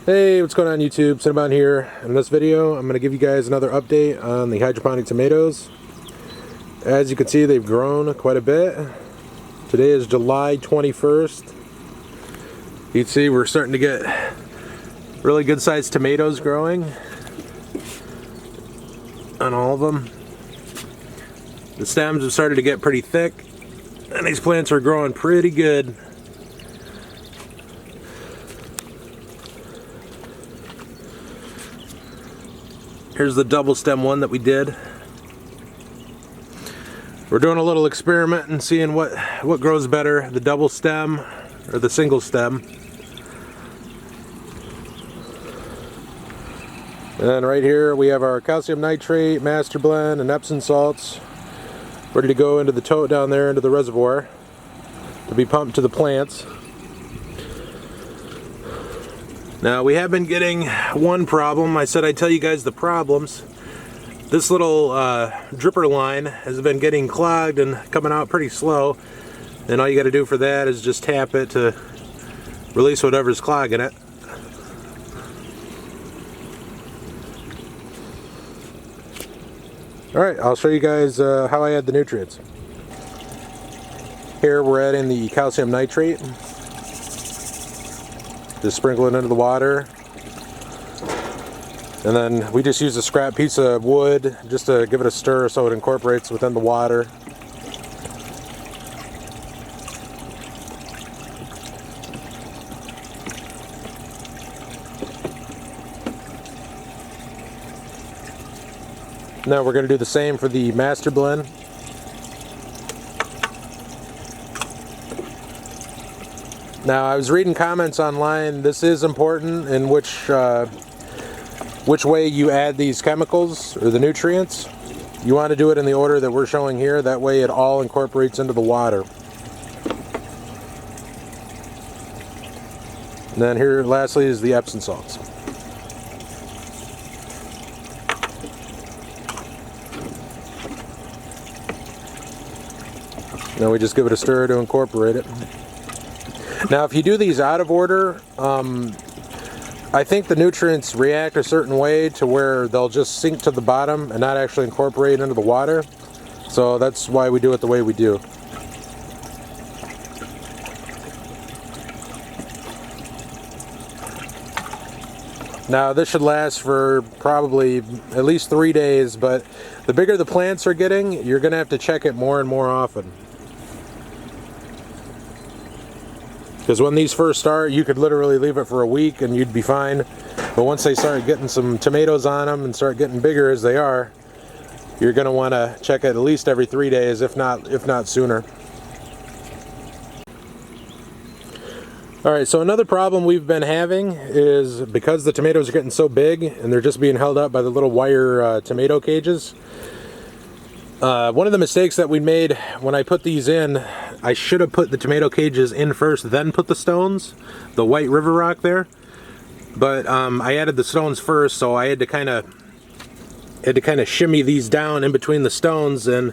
Hey, what's going on YouTube? Cinnabon here. In this video, I'm going to give you guys another update on the hydroponic tomatoes. As you can see, they've grown quite a bit. Today is July 21st. You can see we're starting to get really good sized tomatoes growing on all of them. The stems have started to get pretty thick, and these plants are growing pretty good. Here's the double stem one that we did. We're doing a little experiment and seeing what grows better, the double stem or the single stem. And right here we have our calcium nitrate, master blend, and Epsom salts ready to go into the tote down there into the reservoir to be pumped to the plants. Now we have been getting one problem. I said I'd tell you guys the problems. This little dripper line has been getting clogged and coming out pretty slow, and all you got to do for that is just tap it to release whatever's clogging it. Alright, I'll show you guys how I add the nutrients. Here we're adding the calcium nitrate. Just sprinkle it into the water, and then we just use a scrap piece of wood just to give it a stir so it incorporates within the water. Now we're going to do the same for the master blend. Now I was reading comments online. This is important in which way you add these chemicals or the nutrients. You want to do it in the order that we're showing here. That way it all incorporates into the water. And then here lastly is the Epsom salts. Now we just give it a stir to incorporate it. Now if you do these out of order, I think the nutrients react a certain way to where they'll just sink to the bottom and not actually incorporate into the water. So that's why we do it the way we do. Now this should last for probably at least 3 days, but the bigger the plants are getting, you're going to have to check it more and more often. Because when these first start, you could literally leave it for a week and you'd be fine. But once they start getting some tomatoes on them and start getting bigger as they are, you're going to want to check it at least every 3 days, if not sooner. Alright, so another problem we've been having is because the tomatoes are getting so big and they're just being held up by the little wire tomato cages. One of the mistakes that we made when I put these in, I should have put the tomato cages in first, then put the stones, the white river rock there. But I added the stones first, so I had to kind of shimmy these down in between the stones, and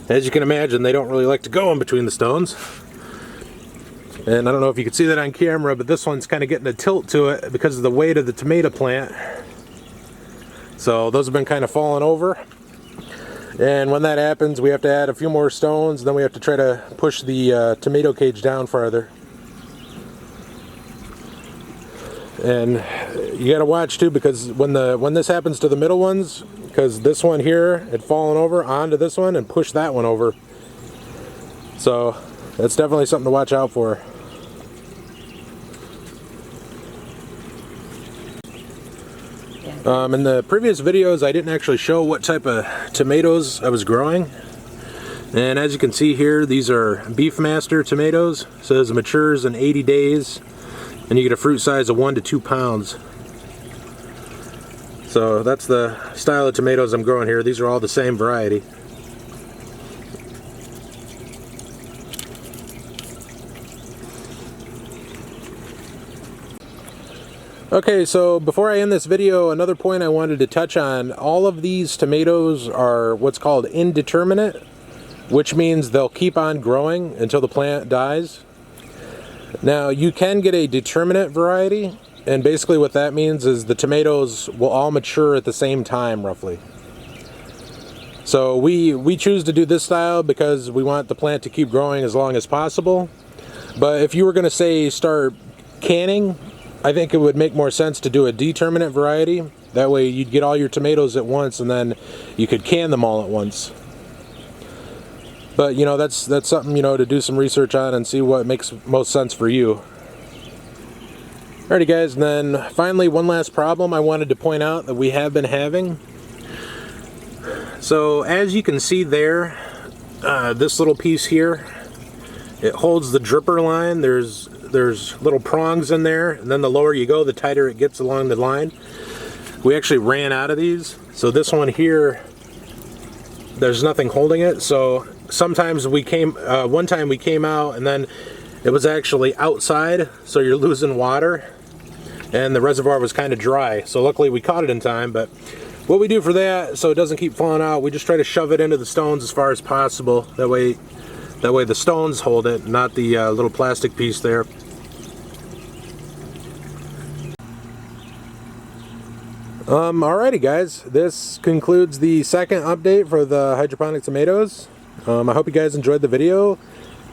as you can imagine, they don't really like to go in between the stones. And I don't know if you can see that on camera, but this one's kind of getting a tilt to it because of the weight of the tomato plant. So those have been kind of falling over. And when that happens, we have to add a few more stones, then we have to try to push the tomato cage down farther. And you gotta watch too, because when this happens to the middle ones, because this one here had fallen over onto this one and pushed that one over. So that's definitely something to watch out for. In the previous videos I didn't actually show what type of tomatoes I was growing, and as you can see here, these are Beefmaster tomatoes. It says it matures in 80 days and you get a fruit size of 1 to 2 pounds. So that's the style of tomatoes I'm growing here. These are all the same variety. Okay, so before I end this video, another point I wanted to touch on. All of these tomatoes are what's called indeterminate, which means they'll keep on growing until the plant dies. Now, you can get a determinate variety, And basically what that means is the tomatoes will all mature at the same time, roughly. So we choose to do this style because we want the plant to keep growing as long as possible. But if you were going to say start canning, I think it would make more sense to do a determinate variety. That way you'd get all your tomatoes at once and then you could can them all at once. But you know, that's something, you know, to do some research on and see what makes most sense for you. Alrighty guys, and then finally one last problem I wanted to point out that we have been having. So as you can see there, this little piece here, it holds the dripper line. There's little prongs in there, and then the lower you go, the tighter it gets along the line. We actually ran out of these, so this one here, there's nothing holding it. So sometimes one time we came out and then it was actually outside, so you're losing water. And the reservoir was kind of dry, so luckily we caught it in time. But what we do for that, so it doesn't keep falling out, we just try to shove it into the stones as far as possible. That way the stones hold it, not the little plastic piece there. Alrighty guys, this concludes the second update for the hydroponic tomatoes. I hope you guys enjoyed the video.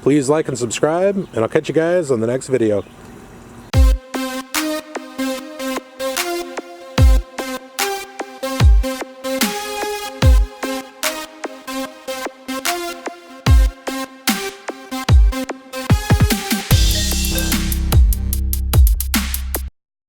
Please like and subscribe, and I'll catch you guys on the next video.